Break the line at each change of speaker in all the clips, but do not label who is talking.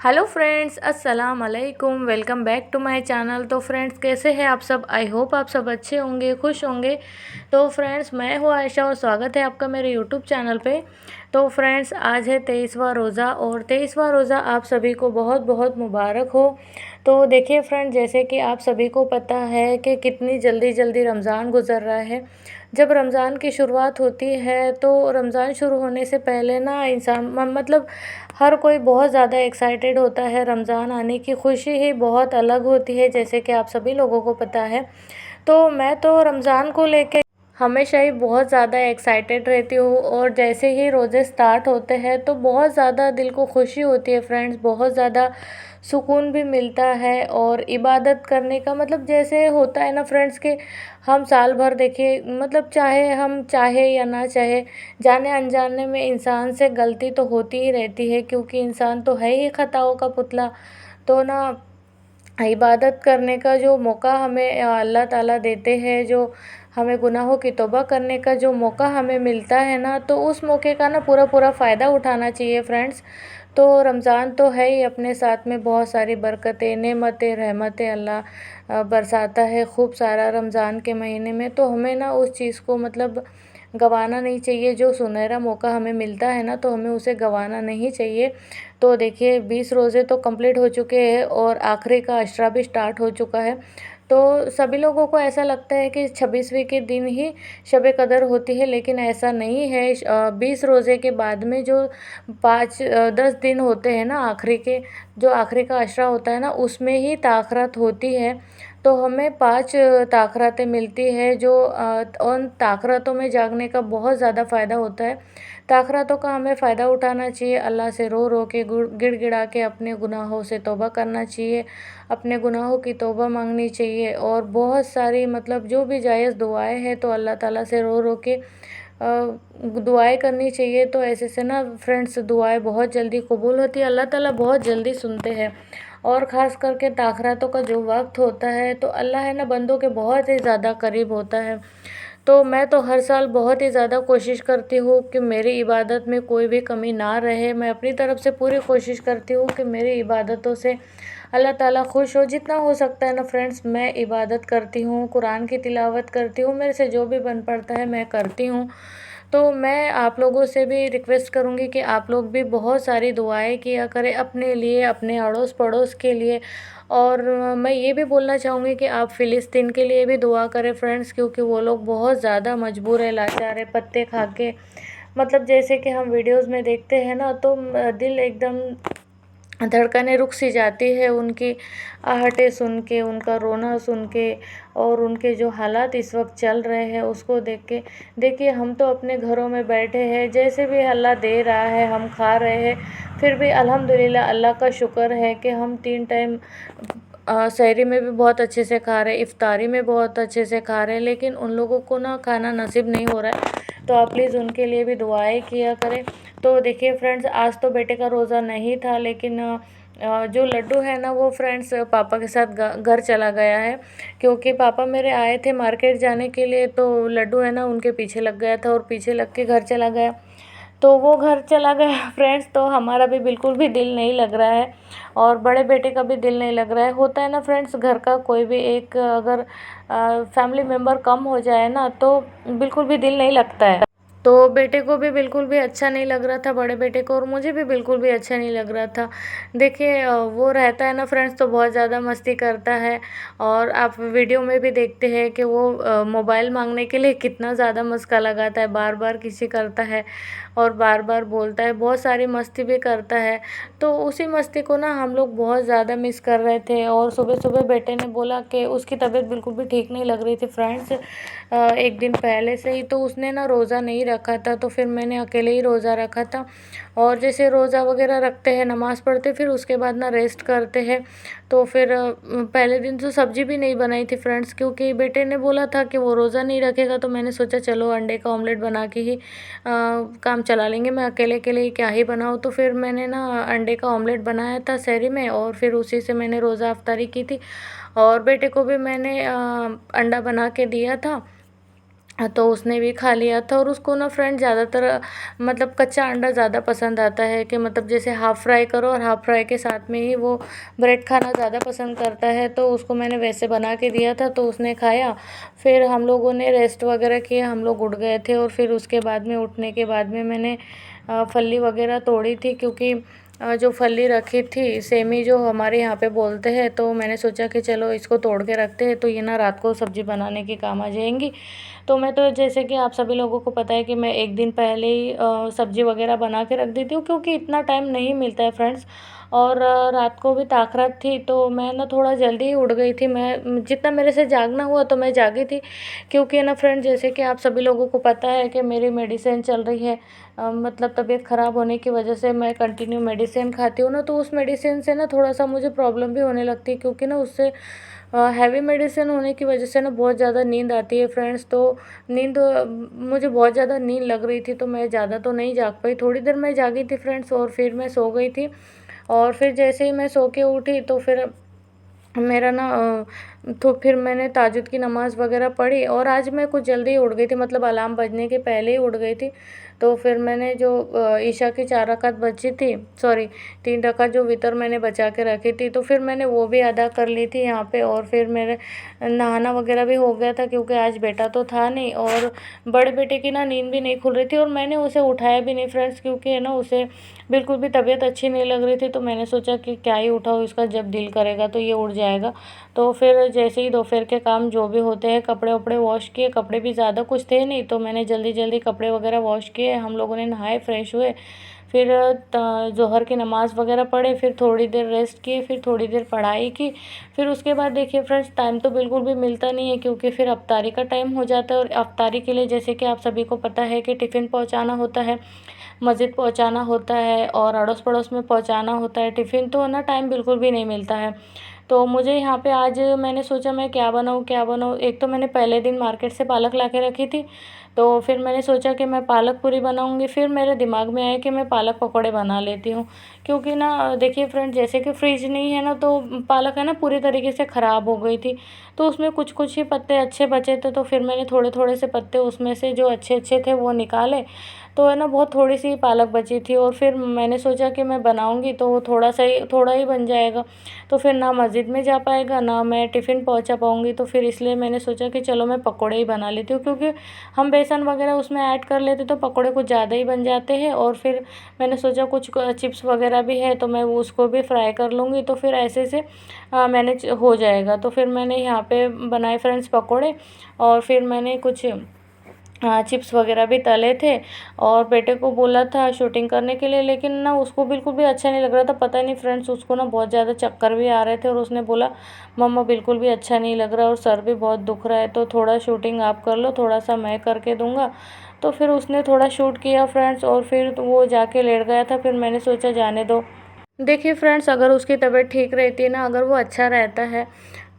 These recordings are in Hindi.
हेलो फ्रेंड्स, अस्सलाम वालेकुम। Welcome back to my channel. तो फ्रेंड्स, कैसे हैं आप सब? आई होप आप सब अच्छे होंगे, खुश होंगे। तो फ्रेंड्स, मैं हूँ आयशा और स्वागत है आपका मेरे यूट्यूब चैनल पे। तो फ्रेंड्स, आज है 23वां रोज़ा और 23वां रोज़ा आप सभी को बहुत बहुत मुबारक हो। तो देखिए फ्रेंड्स, जैसे कि आप सभी को पता है कि कितनी जल्दी जल्दी रमज़ान गुज़र रहा है। जब रमज़ान की शुरुआत होती है तो रमज़ान शुरू होने से पहले ना इंसान मतलब हर कोई बहुत ज़्यादा एक्साइटेड होता है। रमज़ान आने की खुशी ही बहुत अलग होती है, जैसे कि आप सभी लोगों को पता है। तो मैं तो रमज़ान को लेके हमेशा ही बहुत ज़्यादा एक्साइटेड रहती हूँ और जैसे ही रोज़े स्टार्ट होते हैं तो बहुत ज़्यादा दिल को खुशी होती है फ्रेंड्स, बहुत ज़्यादा सुकून भी मिलता है। और इबादत करने का मतलब जैसे होता है ना फ्रेंड्स कि हम साल भर देखिए मतलब चाहे हम चाहे या ना चाहे, जाने अनजाने में इंसान से गलती तो होती ही रहती है, क्योंकि इंसान तो है ही खताओं का पुतला। तो ना इबादत करने का जो मौका हमें अल्लाह ताला देते हैं, जो हमें गुनाहों की तौबा करने का जो मौका हमें मिलता है ना, तो उस मौके का ना पूरा पूरा फ़ायदा उठाना चाहिए फ्रेंड्स। तो रमज़ान तो है ही, अपने साथ में बहुत सारी बरकतें, नेमतें, रहमतें अल्लाह बरसाता है खूब सारा रमज़ान के महीने में। तो हमें ना उस चीज़ को मतलब गंवाना नहीं चाहिए। जो सुनहरा मौका हमें मिलता है ना, तो हमें उसे गंवाना नहीं चाहिए। तो देखिए 20 रोज़े तो कंप्लीट हो चुके हैं और आखिरी का अशरा भी स्टार्ट हो चुका है। तो सभी लोगों को ऐसा लगता है कि 26वीं के दिन ही शब कदर होती है, लेकिन ऐसा नहीं है। 20 रोज़े के बाद में जो 10 दिन होते हैं ना आखिरी के, जो आखिरी का अशरा होता है ना, उसमें ही ताख़रात होती है। तो हमें 5 ताख़रातें मिलती है, जो उन ताख़रातों में जागने का बहुत ज़्यादा फ़ायदा होता है। ताख़रातों का हमें फ़ायदा उठाना चाहिए, अल्लाह से रो रो के गिड़गिड़ा के अपने गुनाहों से तौबा करना चाहिए, अपने गुनाहों की तौबा मांगनी चाहिए। और बहुत सारी मतलब जो भी जायज़ दुआएं हैं तो अल्लाह ताला से रो रो के दुआएं करनी चाहिए। तो ऐसे से ना फ्रेंड्स दुआएं बहुत जल्दी कबूल होती है, अल्लाह ताला बहुत जल्दी सुनते हैं। और ख़ास करके ताख़रातों का जो वक्त होता है तो अल्लाह है ना बंदों के बहुत ही ज़्यादा करीब होता है। तो मैं तो हर साल बहुत ही ज़्यादा कोशिश करती हूँ कि मेरी इबादत में कोई भी कमी ना रहे। मैं अपनी तरफ से पूरी कोशिश करती हूँ कि मेरी इबादतों से अल्लाह ताला खुश हो। जितना हो सकता है ना फ्रेंड्स, मैं इबादत करती हूँ, कुरान की तिलावत करती हूँ, मेरे से जो भी बन पड़ता है मैं करती हूँ। तो मैं आप लोगों से भी रिक्वेस्ट करूँगी कि आप लोग भी बहुत सारी दुआएं किया करें अपने लिए, अपने अड़ोस पड़ोस के लिए। और मैं ये भी बोलना चाहूँगी कि आप फ़िलिस्तीन के लिए भी दुआ करें फ्रेंड्स, क्योंकि वो लोग बहुत ज़्यादा मजबूर है, लाचार है, पत्ते खा के। मतलब जैसे कि हम वीडियोज़ में देखते हैं ना, तो दिल एकदम धड़कनें रुक सी जाती है उनकी आहटें सुन के, उनका रोना सुन के, और उनके जो हालात इस वक्त चल रहे हैं उसको देख के। देखिए हम तो अपने घरों में बैठे हैं, जैसे भी अल्लाह दे रहा है हम खा रहे हैं, फिर भी अल्हम्दुलिल्लाह अल्लाह का शुक्र है कि हम 3 टाइम सहरी में भी बहुत अच्छे से खा रहे हैं, इफ्तारी में बहुत अच्छे से खा रहे हैं। लेकिन उन लोगों को ना खाना नसीब नहीं हो रहा है, तो आप प्लीज़ उनके लिए भी दुआएं किया करें। तो देखिए फ्रेंड्स, आज तो बेटे का रोज़ा नहीं था, लेकिन जो लड्डू है ना वो फ्रेंड्स पापा के साथ घर चला गया है, क्योंकि पापा मेरे आए थे मार्केट जाने के लिए। तो लड्डू है ना उनके पीछे लग गया था और पीछे लग के घर चला गया। तो वो घर चला गया फ्रेंड्स, तो हमारा भी बिल्कुल भी दिल नहीं लग रहा है और बड़े बेटे का भी दिल नहीं लग रहा है। होता है ना फ्रेंड्स, घर का कोई भी एक अगर फैमिली मेम्बर कम हो जाए ना तो बिल्कुल भी दिल नहीं लगता है। तो बेटे को भी बिल्कुल भी अच्छा नहीं लग रहा था, बड़े बेटे को, और मुझे भी बिल्कुल भी अच्छा नहीं लग रहा था। देखिए वो रहता है ना फ्रेंड्स तो बहुत ज़्यादा मस्ती करता है, और आप वीडियो में भी देखते हैं कि वो मोबाइल मांगने के लिए कितना ज़्यादा मस्का लगाता है, बार बार किसी करता है और बार बार बोलता है, बहुत सारी मस्ती भी करता है। तो उसी मस्ती को ना हम लोग बहुत ज़्यादा मिस कर रहे थे। और सुबह सुबह बेटे ने बोला कि उसकी तबीयत बिल्कुल भी ठीक नहीं लग रही थी फ्रेंड्स, एक दिन पहले से ही। तो उसने ना रोज़ा नहीं रखा था, तो फिर मैंने अकेले ही रोज़ा रखा था। और जैसे रोज़ा वगैरह रखते हैं, नमाज़ पढ़ते, फिर उसके बाद ना रेस्ट करते हैं। तो फिर पहले दिन तो सब्ज़ी भी नहीं बनाई थी फ्रेंड्स, क्योंकि बेटे ने बोला था कि वो रोज़ा नहीं रखेगा। तो मैंने सोचा चलो अंडे का ऑमलेट बना के ही काम चला लेंगे, मैं अकेले के लिए क्या ही बनाऊँ। तो फिर मैंने ना अंडे का ऑमलेट बनाया था सहरी में, और फिर उसी से मैंने रोज़ा अफ्तारी की थी। और बेटे को भी मैंने अंडा बना के दिया था। तो उसने भी खा लिया था। और उसको ना फ्रेंड ज़्यादातर मतलब कच्चा अंडा ज़्यादा पसंद आता है, कि मतलब जैसे हाफ़ फ्राई करो और हाफ़ फ्राई के साथ में ही वो ब्रेड खाना ज़्यादा पसंद करता है। तो उसको मैंने वैसे बना के दिया था तो उसने खाया। फिर हम लोगों ने रेस्ट वगैरह किया, हम लोग उठ गए थे। और फिर उसके बाद में उठने के बाद में मैंने फली वगैरह तोड़ी थी, क्योंकि जो फली रखी थी सेमी जो हमारे यहाँ पे बोलते हैं, तो मैंने सोचा कि चलो इसको तोड़ के रखते हैं, तो ये ना रात को सब्ज़ी बनाने के काम आ जाएंगी। तो मैं तो जैसे कि आप सभी लोगों को पता है कि मैं एक दिन पहले ही सब्ज़ी वगैरह बना के रख देती हूँ, क्योंकि इतना टाइम नहीं मिलता है फ्रेंड्स। और रात को भी ताख़रात थी तो मैं ना थोड़ा जल्दी ही उठ गई थी। मैं जितना मेरे से जागना हुआ तो मैं जागी थी, क्योंकि ना फ्रेंड जैसे कि आप सभी लोगों को पता है कि मेरी मेडिसिन चल रही है। मतलब तबीयत ख़राब होने की वजह से मैं कंटिन्यू मेडिसिन खाती हूँ ना, तो उस मेडिसिन से ना थोड़ा सा मुझे प्रॉब्लम भी होने लगती है, क्योंकि ना उससे हैवी मेडिसिन होने की वजह से ना बहुत ज़्यादा नींद आती है फ्रेंड्स। तो नींद मुझे बहुत ज़्यादा नींद लग रही थी, तो मैं ज़्यादा तो नहीं जाग पाई, थोड़ी देर मैं जागी थी फ्रेंड्स और फिर मैं सो गई थी। और फिर जैसे ही मैं सो के उठी तो फिर मेरा ना तो फिर मैंने ताजुद की नमाज़ वगैरह पढ़ी, और आज मैं कुछ जल्दी उठ गई थी, मतलब अलार्म बजने के पहले ही उठ गई थी। तो फिर मैंने जो ईशा की 4 रकात बची थी, सॉरी 3 रकात जो वितर मैंने बचा के रखी थी, तो फिर मैंने वो भी अदा कर ली थी यहाँ पे। और फिर मेरे नहाना वगैरह भी हो गया था, क्योंकि आज बेटा तो था नहीं, और बड़े बेटे की ना नींद भी नहीं खुल रही थी, और मैंने उसे उठाया भी नहीं फ्रेंड्स, क्योंकि है ना उसे बिल्कुल भी तबीयत अच्छी नहीं लग रही थी। तो मैंने सोचा कि क्या ही उठाऊँ इसका, जब दिल करेगा तो ये उठ जाएगा। तो फिर जैसे ही दोपहर के काम जो भी होते हैं, कपड़े वपड़े वॉश किए, कपड़े भी ज़्यादा कुछ थे नहीं, तो मैंने जल्दी जल्दी कपड़े वगैरह वॉश किए, हम लोगों ने नहाए फ्रेश हुए। फिर ज़ोहर की नमाज़ वगैरह पढ़े, फिर थोड़ी देर रेस्ट किए, फिर थोड़ी देर पढ़ाई की। फिर उसके बाद देखिए फ्रेंड्स टाइम तो बिल्कुल भी मिलता नहीं है, क्योंकि फिर अफ्तारी का टाइम हो जाता है, और अफ्तारी के लिए जैसे कि आप सभी को पता है कि टिफ़िन पहुंचाना होता है, मस्जिद पहुंचाना होता है, और अड़ोस पड़ोस में पहुंचाना होता है टिफ़िन, तो ना टाइम बिल्कुल भी नहीं मिलता है। तो मुझे यहाँ पे आज मैंने सोचा मैं क्या बनाऊँ क्या बनाऊँ। एक तो मैंने पहले दिन मार्केट से पालक ला के रखी थी, तो फिर मैंने सोचा कि मैं पालक पूरी बनाऊँगी। फिर मेरे दिमाग में आया कि मैं पालक पकौड़े बना लेती हूँ, क्योंकि ना देखिए फ्रेंड जैसे कि फ्रिज नहीं है ना, तो पालक है ना पूरी तरीके से ख़राब हो गई थी। तो उसमें कुछ कुछ ही पत्ते अच्छे बचे थे, तो फिर मैंने थोड़े थोड़े से पत्ते उसमें से जो अच्छे अच्छे थे वो निकाले। तो है ना बहुत थोड़ी सी पालक बची थी, और फिर मैंने सोचा कि मैं बनाऊँगी तो वो थोड़ा ही बन जाएगा, तो फिर ना मस्जिद में जा पाएगा ना मैं टिफ़िन पहुंचा पाऊँगी। तो फिर इसलिए मैंने सोचा कि चलो मैं पकोड़े ही बना लेती हूँ, क्योंकि हम बेसन वगैरह उसमें ऐड कर लेते तो पकोड़े कुछ ज़्यादा ही बन जाते हैं। और फिर मैंने सोचा कुछ चिप्स वगैरह भी है तो मैं वो उसको भी फ्राई कर लूँगी, तो फिर ऐसे से मैनेज हो जाएगा। तो फिर मैंने यहाँ पे बनाए फ्रेंड्स पकोड़े, और फिर मैंने कुछ चिप्स वगैरह भी तले थे, और बेटे को बोला था शूटिंग करने के लिए, लेकिन ना उसको बिल्कुल भी अच्छा नहीं लग रहा था। पता नहीं फ्रेंड्स उसको ना बहुत ज़्यादा चक्कर भी आ रहे थे, और उसने बोला मम्मा बिल्कुल भी अच्छा नहीं लग रहा और सर भी बहुत दुख रहा है, तो थोड़ा शूटिंग आप कर लो, थोड़ा सा मैं करके दूंगा। तो फिर उसने थोड़ा शूट किया फ्रेंड्स, और फिर तो वो जाके लेट गया था। फिर मैंने सोचा जाने दो। देखिए फ्रेंड्स अगर उसकी तबीयत ठीक रहती है ना, अगर वो अच्छा रहता है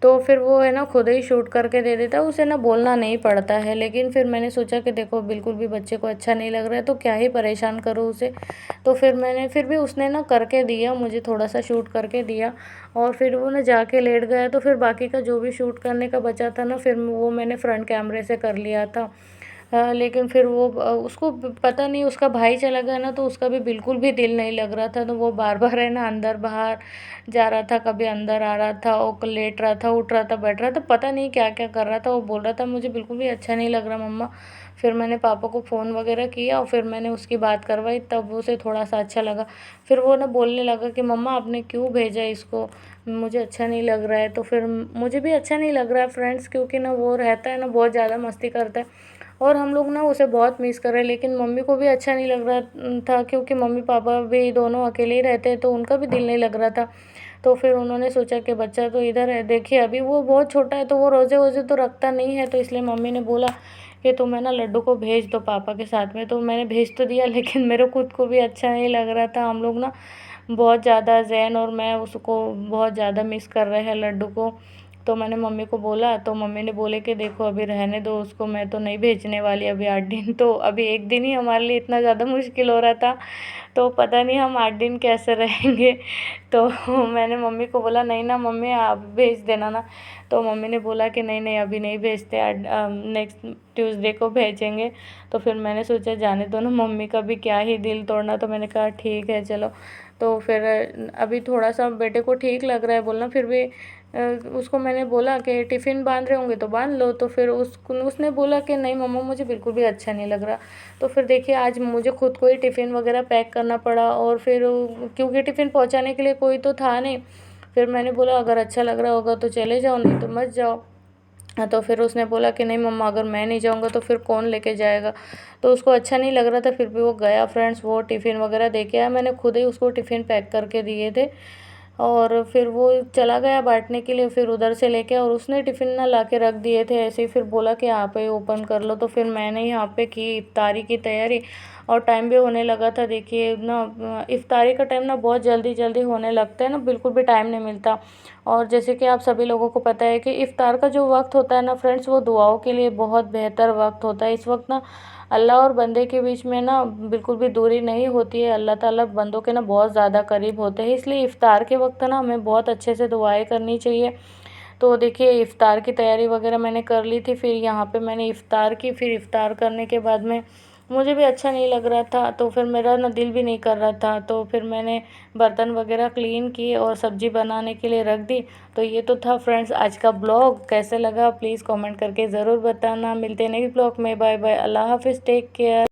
तो फिर वो है ना खुद ही शूट करके दे देता है, उसे ना बोलना नहीं पड़ता है। लेकिन फिर मैंने सोचा कि देखो बिल्कुल भी बच्चे को अच्छा नहीं लग रहा है तो क्या ही परेशान करूँ उसे। तो फिर भी उसने ना करके दिया, मुझे थोड़ा सा शूट करके दिया, और फिर वो ना जाके लेट गया। तो फिर बाकी का जो भी शूट करने का बचा था ना, फिर वो मैंने फ्रंट कैमरे से कर लिया था। लेकिन फिर वो उसको पता नहीं, उसका भाई चला गया ना, तो उसका भी बिल्कुल भी दिल नहीं लग रहा था। तो वो बार बार है ना अंदर बाहर जा रहा था, कभी अंदर आ रहा था, और लेट रहा था, उठ रहा था, बैठ रहा था, पता नहीं क्या क्या कर रहा था। वो बोल रहा था मुझे बिल्कुल भी अच्छा नहीं लग रहा मम्मा। फिर मैंने पापा को फ़ोन वगैरह किया, और फिर मैंने उसकी बात करवाई, तब उसे थोड़ा सा अच्छा लगा। फिर वो ना बोलने लगा कि मम्मा आपने क्यों भेजा इसको, मुझे अच्छा नहीं लग रहा है। तो फिर मुझे भी अच्छा नहीं लग रहा है फ्रेंड्स, क्योंकि ना वो रहता है ना बहुत ज़्यादा मस्ती करता है, और हम लोग ना उसे बहुत मिस कर रहे हैं। लेकिन मम्मी को भी अच्छा नहीं लग रहा था, क्योंकि मम्मी पापा भी दोनों अकेले ही रहते हैं, तो उनका भी दिल नहीं लग रहा था। तो फिर उन्होंने सोचा कि बच्चा तो इधर है, देखिए अभी वो बहुत छोटा है तो वो रोज़े वोज़े तो रखता नहीं है, तो इसलिए मम्मी ने बोला कि तुम है ना लड्डू को भेज दो पापा के साथ में। तो मैंने भेज तो दिया, लेकिन मेरे खुद को भी अच्छा नहीं लग रहा था। हम लोग ना बहुत ज़्यादा, जैन और मैं उसको बहुत ज़्यादा मिस कर रहे हैं लड्डू को। तो मैंने मम्मी को बोला, तो मम्मी ने बोले कि देखो अभी रहने दो उसको, मैं तो नहीं भेजने वाली अभी 8 दिन। तो अभी एक दिन ही हमारे लिए इतना ज़्यादा मुश्किल हो रहा था, तो पता नहीं हम 8 दिन कैसे रहेंगे। तो मैंने मम्मी को बोला नहीं ना मम्मी आप भेज देना ना। तो मम्मी ने बोला कि नहीं नहीं अभी नहीं भेजते, नेक्स्ट ट्यूसडे को भेजेंगे। तो फिर मैंने सोचा जाने दो ना, मम्मी का भी क्या ही दिल तोड़ना। तो मैंने कहा ठीक है चलो। तो फिर अभी थोड़ा सा बेटे को ठीक लग रहा है बोलना, फिर भी उसको मैंने बोला कि टिफ़िन बांध रहे होंगे तो बांध लो। तो फिर उसने बोला कि नहीं मम्मा मुझे बिल्कुल भी अच्छा नहीं लग रहा। तो फिर देखिए आज मुझे खुद को ही टिफ़िन वगैरह पैक करना पड़ा, और फिर क्योंकि टिफ़िन पहुंचाने के लिए कोई तो था नहीं। फिर मैंने बोला अगर अच्छा लग रहा होगा तो चले जाओ, नहीं तो मत जाओ। तो फिर उसने बोला कि नहीं मम्मा अगर मैं नहीं जाऊंगा तो फिर कौन लेके जाएगा। तो उसको अच्छा नहीं लग रहा था, फिर भी वो गया फ्रेंड्स, वो टिफ़िन वगैरह दे के आया। मैंने खुद ही उसको टिफ़िन पैक करके दिए थे, और फिर वो चला गया बांटने के लिए। फिर उधर से लेके और उसने टिफ़िन ना ला के रख दिए थे ऐसे ही, फिर बोला कि यहाँ पे ओपन कर लो। तो फिर मैंने यहाँ पे की इफ्तारी की तैयारी, और टाइम भी होने लगा था। देखिए ना इफ्तारी का टाइम ना बहुत जल्दी जल्दी होने लगता है ना, बिल्कुल भी टाइम नहीं मिलता। और जैसे कि आप सभी लोगों को पता है कि इफ्तार का जो वक्त होता है ना फ्रेंड्स, वो दुआओं के लिए बहुत बेहतर वक्त होता है। इस वक्त ना अल्लाह और बंदे के बीच में ना बिल्कुल भी दूरी नहीं होती है, अल्लाह ताला बंदों के ना बहुत ज़्यादा करीब होते हैं। इसलिए इफ़्तार के वक्त ना हमें बहुत अच्छे से दुआएं करनी चाहिए। तो देखिए इफ़्तार की तैयारी वगैरह मैंने कर ली थी, फिर यहाँ पे मैंने इफ़्तार की। फिर इफ़्तार करने के बाद में मुझे भी अच्छा नहीं लग रहा था, तो फिर मेरा ना दिल भी नहीं कर रहा था। तो फिर मैंने बर्तन वगैरह क्लीन किए और सब्ज़ी बनाने के लिए रख दी। तो ये तो था फ्रेंड्स आज का ब्लॉग। कैसे लगा प्लीज़ कमेंट करके ज़रूर बताना। मिलते हैं नेक्स्ट ब्लॉग में। बाय बाय, अल्लाह हाफिज़, टेक केयर।